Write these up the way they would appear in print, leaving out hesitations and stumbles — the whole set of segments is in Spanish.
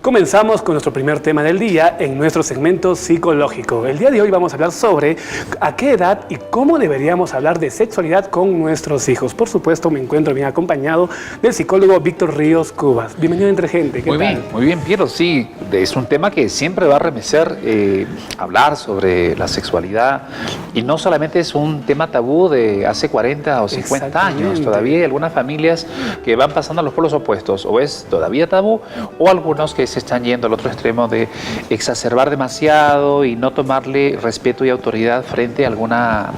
Comenzamos con nuestro primer tema del día en nuestro segmento psicológico. El día de hoy vamos a hablar sobre a qué edad y cómo deberíamos hablar de sexualidad con nuestros hijos. Por supuesto, me encuentro bien acompañado del psicólogo Víctor Ríos Cubas. Bienvenido a Entre Gente. ¿Qué tal? Muy bien, Piero. Sí, es un tema que siempre va a remecer hablar sobre la sexualidad, y no solamente es un tema tabú de hace 40 o 50 años. Todavía hay algunas familias que van pasando a los polos opuestos, o es todavía tabú, o algunos que se están yendo al otro extremo de exacerbar demasiado y no tomarle respeto y autoridad frente a alguna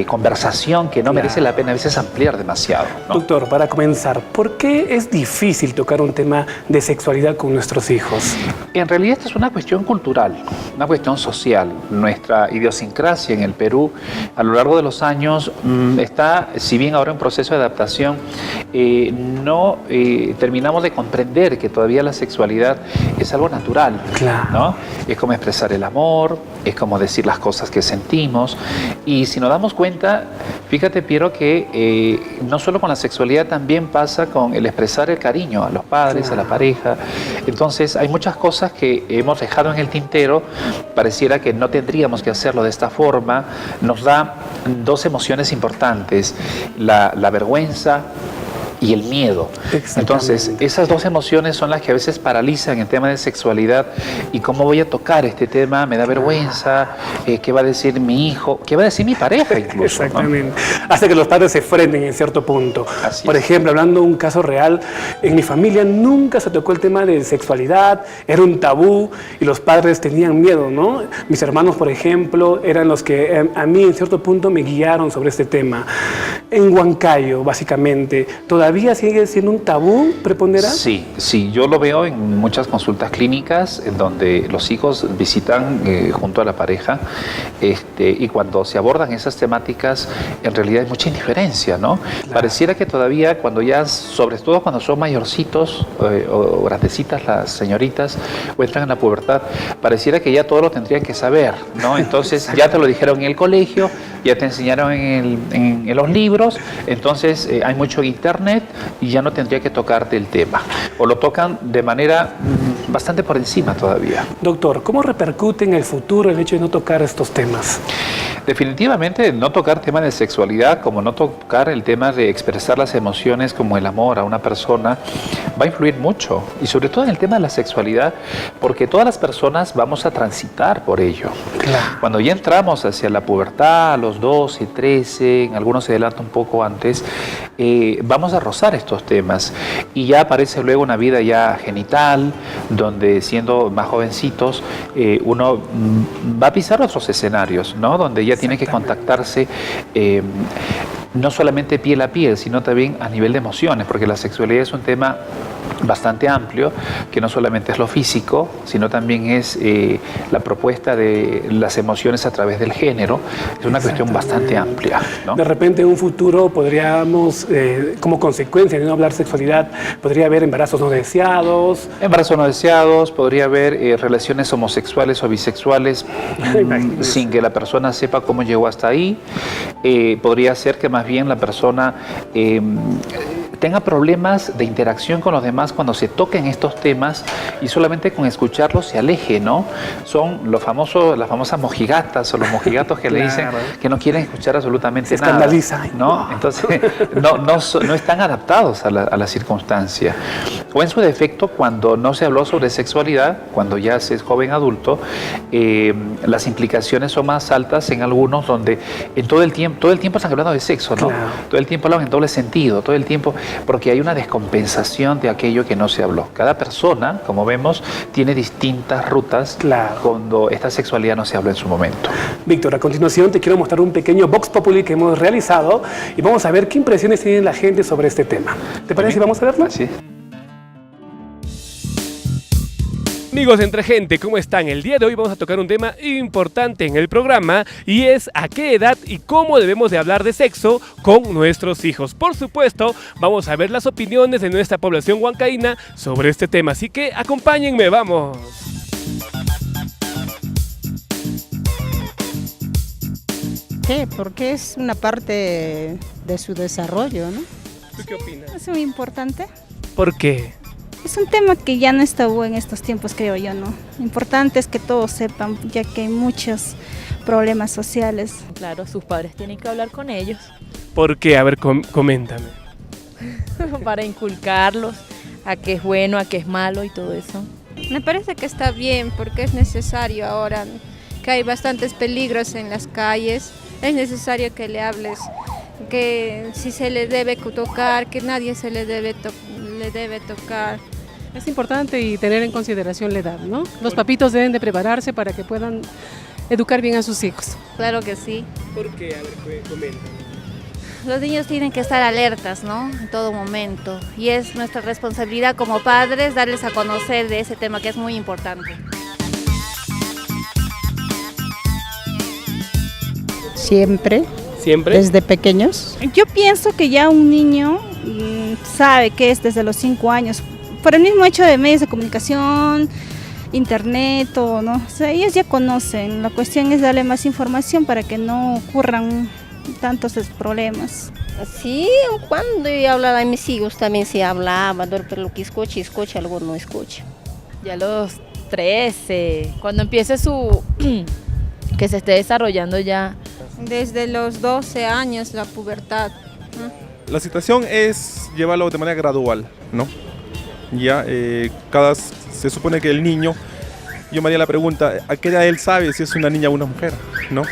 conversación que no merece la pena a veces ampliar demasiado, ¿no? Doctor, para comenzar, ¿por qué es difícil tocar un tema de sexualidad con nuestros hijos? En realidad esta es una cuestión cultural, una cuestión social. Nuestra idiosincrasia en el Perú a lo largo de los años está, si bien ahora en proceso de adaptación, no terminamos de comprender que todavía la sexualidad es algo natural, claro, ¿no? Es como expresar el amor, es como decir las cosas que sentimos. Y si nos damos cuenta, fíjate, Piero, que no solo con la sexualidad, también pasa con el expresar el cariño a los padres, claro, a la pareja. Entonces hay muchas cosas que hemos dejado en el tintero. Pareciera que no tendríamos que hacerlo de esta forma. Nos da dos emociones importantes: la vergüenza y el miedo. Entonces, esas dos emociones son las que a veces paralizan el tema de sexualidad. ¿Y cómo voy a tocar este tema? Me da vergüenza. ¿Qué va a decir mi hijo? ¿Qué va a decir mi pareja incluso? Exactamente. ¿No? Hace que los padres se frenen en cierto punto. Por ejemplo, hablando de un caso real, en mi familia nunca se tocó el tema de sexualidad, era un tabú y los padres tenían miedo, ¿no? Mis hermanos, por ejemplo, eran los que a mí en cierto punto me guiaron sobre este tema. En Huancayo, básicamente, ¿todavía sigue siendo un tabú preponderante? Sí, yo lo veo en muchas consultas clínicas en donde los hijos visitan junto a la pareja, y cuando se abordan esas temáticas, en realidad hay mucha indiferencia, ¿no? Claro. Pareciera que todavía cuando ya, sobre todo cuando son mayorcitos o grandecitas las señoritas o entran en la pubertad, pareciera que ya todo lo tendrían que saber, ¿no? Entonces ya te lo dijeron en el colegio, ya te enseñaron en los libros, entonces hay mucho internet y ya no tendría que tocarte el tema, o lo tocan de manera bastante por encima todavía. Doctor, ¿cómo repercute en el futuro el hecho de no tocar estos temas? Definitivamente no tocar temas de sexualidad, como no tocar el tema de expresar las emociones como el amor a una persona, va a influir mucho, y sobre todo en el tema de la sexualidad, porque todas las personas vamos a transitar por ello. Claro. Cuando ya entramos hacia la pubertad, a los 12, 13, en algunos se adelanta un poco antes, vamos a rozar estos temas, y ya aparece luego una vida ya genital, donde siendo más jovencitos, uno va a pisar otros escenarios, ¿no? Donde ya tiene que contactarse no solamente piel a piel, sino también a nivel de emociones, porque la sexualidad es un tema bastante amplio, que no solamente es lo físico, sino también es la propuesta de las emociones a través del género. Es una cuestión bastante amplia, ¿no? De repente en un futuro podríamos, como consecuencia de no hablar sexualidad, podría haber embarazos no deseados. Embarazos no deseados, podría haber relaciones homosexuales o bisexuales sin que la persona sepa cómo llegó hasta ahí. Podría ser que más bien la persona tenga problemas de interacción con los demás cuando se toquen estos temas, y solamente con escucharlos se aleje, ¿no? Son las famosas mojigatas o los mojigatos que le dicen que no quieren escuchar absolutamente nada. Se escandalizan, ¿no? Entonces no están adaptados a la circunstancia. O en su defecto, cuando no se habló sobre sexualidad, cuando ya se es joven adulto, las implicaciones son más altas en algunos, donde todo el tiempo están hablando de sexo, ¿no? Claro. Todo el tiempo hablan en doble sentido, todo el tiempo, porque hay una descompensación de aquello que no se habló. Cada persona, como vemos, tiene distintas rutas, claro, cuando esta sexualidad no se habló en su momento. Víctor, a continuación te quiero mostrar un pequeño Vox Populi que hemos realizado y vamos a ver qué impresiones tiene la gente sobre este tema. ¿Te parece si vamos a verlo? Sí. Amigos de Entre Gente, ¿cómo están? El día de hoy vamos a tocar un tema importante en el programa, y es a qué edad y cómo debemos de hablar de sexo con nuestros hijos. Por supuesto, vamos a ver las opiniones de nuestra población huancaína sobre este tema, así que acompáñenme, vamos. qué? Porque es una parte de su desarrollo, ¿no? ¿Tú qué opinas? Es muy importante. ¿Por qué? Es un tema que ya no es tabú en estos tiempos, creo yo, ¿no? Importante es que todos sepan, ya que hay muchos problemas sociales. Claro, sus padres tienen que hablar con ellos ¿Por qué? A ver, coméntame. para inculcarlos a qué es bueno, a qué es malo y todo eso. Me parece que está bien porque es necesario ahora que hay bastantes peligros en las calles. Es necesario que le hables, que si se le debe tocar, que nadie se le debe tocar. Es importante y tener en consideración la edad, ¿no? Los papitos deben de prepararse para que puedan educar bien a sus hijos. Claro que sí. ¿Por qué? A ver, coméntame. Los niños tienen que estar alertas, ¿no? En todo momento. Y es nuestra responsabilidad como padres darles a conocer de ese tema que es muy importante. Siempre, ¿Siempre? desde pequeños. Yo pienso que ya un niño sabe qué es desde los 5 años, por el mismo hecho de medios de comunicación, internet, todo, ¿no? O sea, ellos ya conocen, la cuestión es darle más información para que no ocurran tantos problemas. Sí, cuando yo hablaba a mis hijos también se hablaba, pero lo que escucha, algo no escucha. Ya a los 13, cuando empiece que se esté desarrollando ya. Desde los 12 años, la pubertad. La situación es llevarlo de manera gradual, ¿no? Ya, se supone que el niño, yo me haría la pregunta, ¿a qué edad él sabe si es una niña o una mujer, ¿no?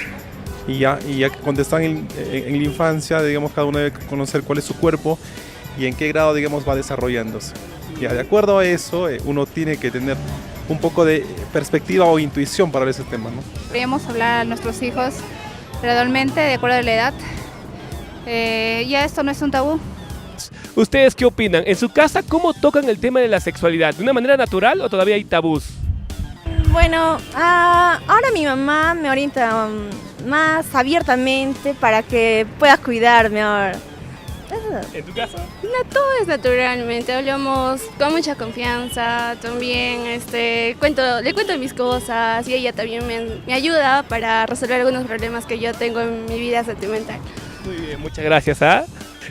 Y ya cuando están en la infancia, digamos, cada uno debe conocer cuál es su cuerpo y en qué grado, digamos, va desarrollándose. Ya, de acuerdo a eso, uno tiene que tener un poco de perspectiva o intuición para ese tema, ¿no? Podríamos hablar a nuestros hijos gradualmente, de acuerdo a la edad. Ya esto no es un tabú. ¿Ustedes qué opinan? En su casa, ¿cómo tocan el tema de la sexualidad? ¿De una manera natural o todavía hay tabús? Bueno, ahora mi mamá me orienta más abiertamente para que pueda cuidarme ahora. ¿En tu casa? No, todo es naturalmente, hablamos con mucha confianza, también le cuento mis cosas y ella también me ayuda para resolver algunos problemas que yo tengo en mi vida sentimental. Muy bien, muchas gracias.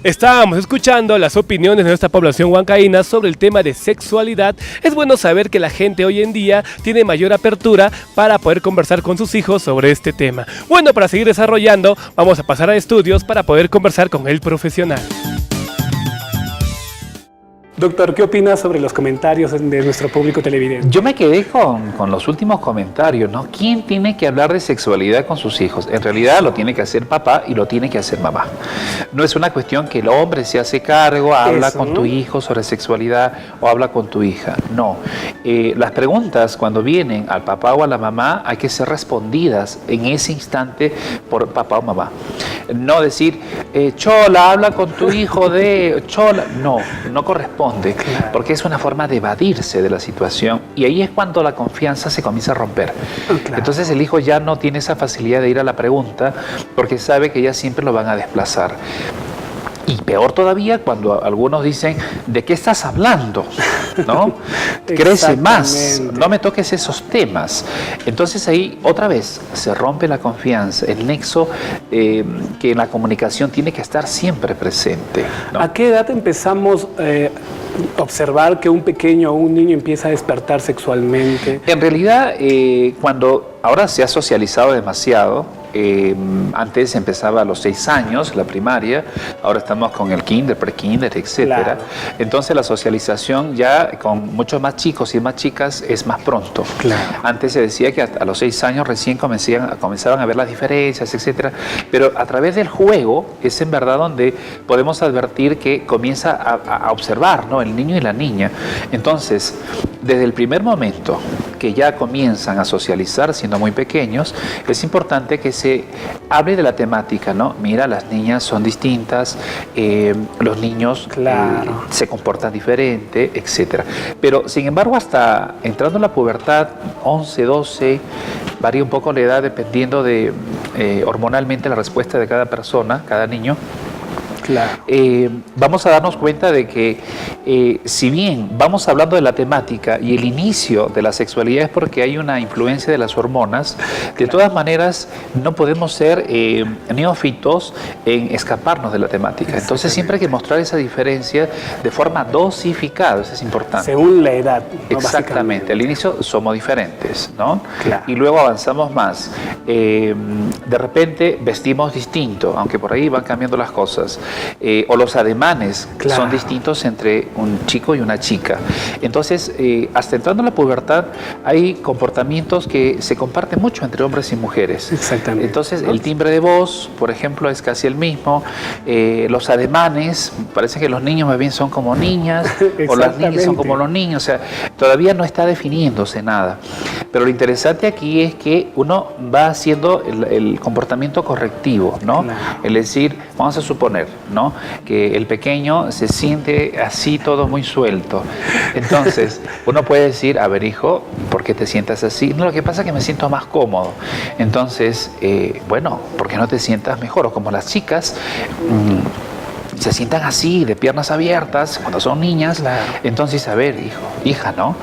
Estábamos escuchando las opiniones de nuestra población huancaína sobre el tema de sexualidad. Es bueno saber que la gente hoy en día tiene mayor apertura para poder conversar con sus hijos sobre este tema. Bueno, para seguir desarrollando, vamos a pasar a estudios para poder conversar con el profesional. Doctor, ¿qué opinas sobre los comentarios de nuestro público televidente? Yo me quedé con los últimos comentarios, ¿no? ¿Quién tiene que hablar de sexualidad con sus hijos? En realidad lo tiene que hacer papá y lo tiene que hacer mamá. No es una cuestión que el hombre se hace cargo, habla con tu hijo sobre sexualidad o habla con tu hija. No. Las preguntas cuando vienen al papá o a la mamá hay que ser respondidas en ese instante por papá o mamá. No decir, Chola, habla con tu hijo de Chola. No, no corresponde. Claro. Porque es una forma de evadirse de la situación y ahí es cuando la confianza se comienza a romper. Claro. Entonces el hijo ya no tiene esa facilidad de ir a la pregunta porque sabe que ya siempre lo van a desplazar. Y peor todavía cuando algunos dicen, ¿de qué estás hablando? ¿No? Crece más, no me toques esos temas. Entonces ahí otra vez se rompe la confianza, el nexo que en la comunicación tiene que estar siempre presente, ¿no? ¿A qué edad empezamos a observar que un pequeño o un niño empieza a despertar sexualmente? En realidad, cuando ahora se ha socializado demasiado, antes empezaba a los 6 años, la primaria, ahora estamos con el kinder, pre-kinder, etc. Claro. Entonces la socialización ya con muchos más chicos y más chicas es más pronto. Claro. Antes se decía que a los 6 años recién comenzaban a ver las diferencias, etc. Pero a través del juego es en verdad donde podemos advertir que comienza a observar, ¿no? El niño y la niña. Entonces, desde el primer momento que ya comienzan a socializar siendo muy pequeños, es importante que se hable de la temática, ¿no? Mira, las niñas son distintas, los niños se comportan diferente, etc. Pero, sin embargo, hasta entrando en la pubertad, 11, 12, varía un poco la edad dependiendo de hormonalmente la respuesta de cada persona, cada niño. Claro. Vamos a darnos cuenta de que si bien vamos hablando de la temática y el inicio de la sexualidad es porque hay una influencia de las hormonas, de todas maneras no podemos ser neófitos en escaparnos de la temática. Entonces siempre hay que mostrar esa diferencia de forma dosificada, eso es importante. Según la edad, ¿no? Exactamente, al inicio somos diferentes, ¿no? Claro. Y luego avanzamos más. De repente vestimos distinto, aunque por ahí van cambiando las cosas. O los ademanes son distintos entre un chico y una chica. Entonces, hasta entrando en la pubertad, hay comportamientos que se comparten mucho entre hombres y mujeres. Exactamente. Entonces, el timbre de voz, por ejemplo, es casi el mismo. Los ademanes, parece que los niños más bien son como niñas, o las niñas son como los niños. O sea, todavía no está definiéndose nada. Pero lo interesante aquí es que uno va haciendo el comportamiento correctivo, ¿no? Claro. Es decir, vamos a suponer, ¿no? Que el pequeño se siente así todo muy suelto. Entonces, uno puede decir, a ver, hijo, ¿por qué te sientas así? No, lo que pasa es que me siento más cómodo. Entonces, bueno, ¿por qué no te sientas mejor? O como las chicas... se sientan así, de piernas abiertas, cuando son niñas. Claro. Entonces, a ver, hijo, hija, ¿no?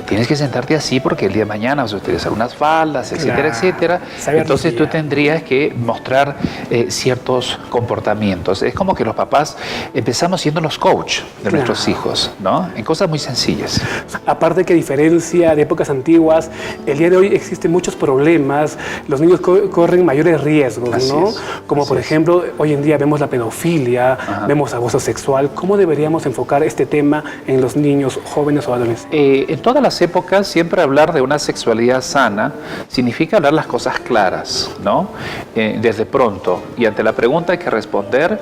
Tienes que sentarte así porque el día de mañana vas a utilizar unas faldas, etcétera, etcétera. Entonces tú tendrías que mostrar ciertos comportamientos. Es como que los papás empezamos siendo los coach de nuestros hijos, ¿no? En cosas muy sencillas. Aparte que a diferencia de épocas antiguas, el día de hoy existen muchos problemas, los niños corren mayores riesgos, ¿no? Como por ejemplo, hoy en día vemos la pedofilia, vemos abuso sexual. ¿Cómo deberíamos enfocar este tema en los niños, jóvenes o adolescentes? En todas las épocas, siempre hablar de una sexualidad sana significa hablar las cosas claras, ¿no? Desde pronto. Y ante la pregunta hay que responder.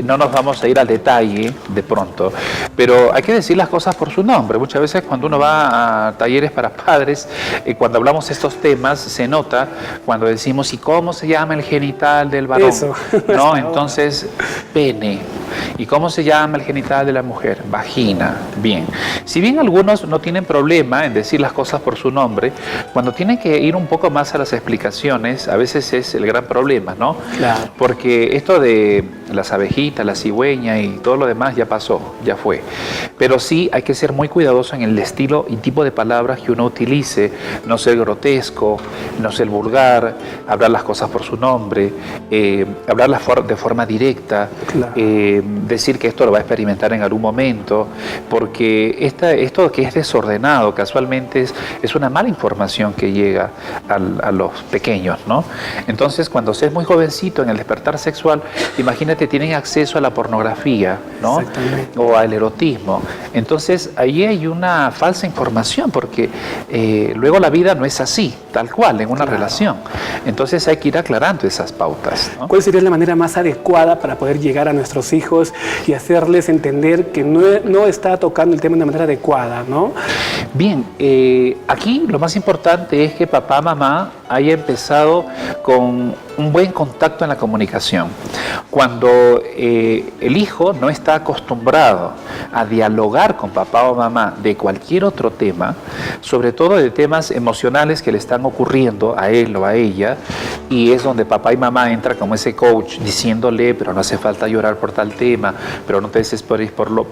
No nos vamos a ir al detalle de pronto, pero hay que decir las cosas por su nombre. Muchas veces cuando uno va a talleres para padres, cuando hablamos de estos temas, se nota cuando decimos, ¿y cómo se llama el genital del varón? Eso. ¿No? Entonces, pene. ¿Y cómo se llama el genital de la mujer? Vagina. Bien. Si bien algunos no tienen problema en decir las cosas por su nombre, cuando tienen que ir un poco más a las explicaciones, a veces es el gran problema, ¿no? Claro. Porque esto de las abejitas, la cigüeña y todo lo demás ya pasó, ya fue. Pero sí hay que ser muy cuidadoso en el estilo y tipo de palabras que uno utilice, no ser grotesco, no ser vulgar, hablar las cosas por su nombre, hablarlas de forma directa, decir que esto lo va a experimentar en algún momento, porque esto que es desordenado casualmente es una mala información que llega a los pequeños, ¿no? Entonces, cuando se es muy jovencito en el despertar sexual, imagínate, tienen acceso a la pornografía, ¿no? O al erotismo. Entonces, ahí hay una falsa información, porque luego la vida no es así, tal cual, en una relación. Entonces, hay que ir aclarando esas pautas, ¿no? ¿Cuál sería la manera más adecuada para poder llegar a nuestros hijos y hacerles entender que no está tocando el tema de una manera adecuada, ¿no? Bien, aquí lo más importante es que papá, mamá haya empezado con un buen contacto en la comunicación. Cuando el hijo no está acostumbrado a dialogar con papá o mamá de cualquier otro tema, sobre todo de temas emocionales que le están ocurriendo a él o a ella, y es donde papá y mamá entran como ese coach diciéndole, pero no hace falta llorar por tal tema, pero no te desesperes por lo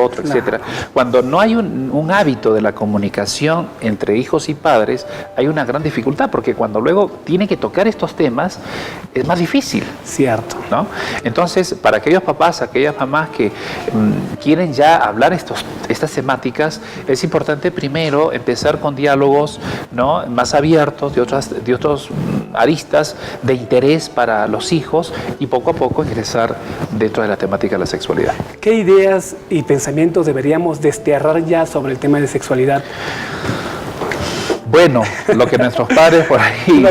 otro, etcétera. Cuando no hay un hábito de la comunicación entre hijos y padres, hay una gran dificultad, porque cuando luego tiene que tocar estos temas, es más difícil. Cierto. ¿No? Entonces, para aquellos papás, aquellas mamás que quieren ya hablar estas temáticas, es importante primero empezar con diálogos, ¿no?, más abiertos, de otros aristas de interés para los hijos, y poco a poco ingresar dentro de la temática de la sexualidad. ¿Qué ideas y pensamientos deberíamos desterrar ya sobre el tema de sexualidad? Bueno, lo que nuestros padres por ahí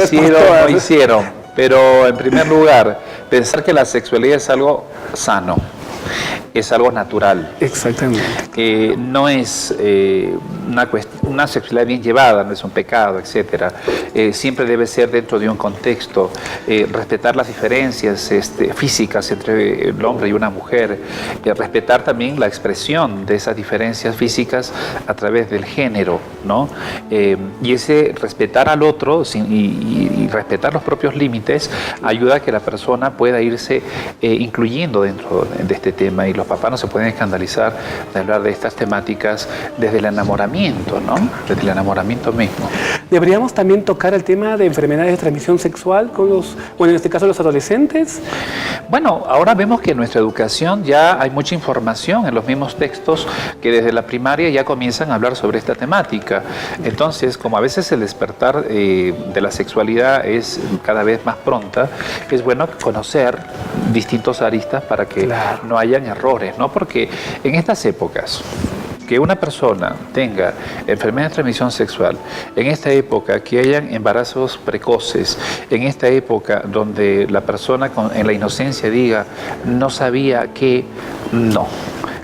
hicieron, pero en primer lugar, pensar que la sexualidad es algo sano, es algo natural. Exactamente. No es una sexualidad bien llevada, no es un pecado, etcétera. Siempre debe ser dentro de un contexto, respetar las diferencias físicas entre el hombre y una mujer, respetar también la expresión de esas diferencias físicas a través del género, ¿no? Y ese respetar al otro y respetar los propios límites ayuda a que la persona pueda irse incluyendo dentro de este tema, y los papás no se pueden escandalizar de hablar de estas temáticas desde el enamoramiento, ¿no? Desde el enamoramiento mismo. ¿Deberíamos también tocar el tema de enfermedades de transmisión sexual con los, bueno, en este caso los adolescentes? Bueno, ahora vemos que en nuestra educación ya hay mucha información en los mismos textos que desde la primaria ya comienzan a hablar sobre esta temática. Entonces, como a veces el despertar de la sexualidad es cada vez más pronta, es bueno conocer distintos aristas para que no hayan errores, ¿no? Porque en estas épocas, que una persona tenga enfermedad de transmisión sexual, en esta época que hayan embarazos precoces, en esta época donde la persona en la inocencia diga, no sabía que, no.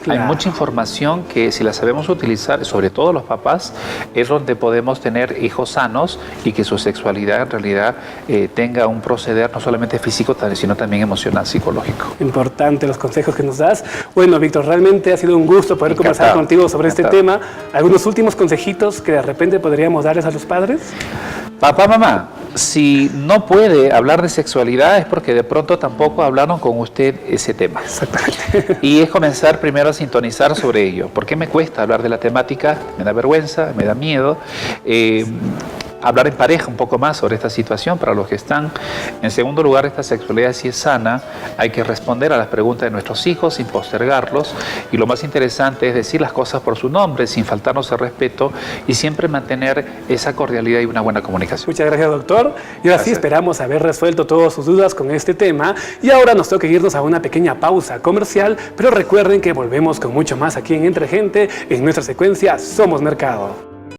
Hay mucha información que si la sabemos utilizar, sobre todo los papás, es donde podemos tener hijos sanos y que su sexualidad en realidad tenga un proceder no solamente físico, sino también emocional, psicológico. Importante los consejos que nos das. Bueno, Víctor, realmente ha sido un gusto poder conversar contigo sobre este tema. ¿Algunos últimos consejitos que de repente podríamos darles a los padres? Papá, mamá, si no puede hablar de sexualidad es porque de pronto tampoco hablaron con usted ese tema. Exactamente. Y es comenzar primero a sintonizar sobre ello. ¿Por qué me cuesta hablar de la temática? Me da vergüenza, me da miedo. Hablar en pareja un poco más sobre esta situación para los que están. En segundo lugar, esta sexualidad si es sana, hay que responder a las preguntas de nuestros hijos sin postergarlos, y lo más interesante es decir las cosas por su nombre sin faltarnos el respeto y siempre mantener esa cordialidad y una buena comunicación. Muchas gracias, doctor. Y ahora sí esperamos haber resuelto todas sus dudas con este tema, y ahora nos toca irnos a una pequeña pausa comercial, pero recuerden que volvemos con mucho más aquí en Entre Gente, en nuestra secuencia Somos Mercado.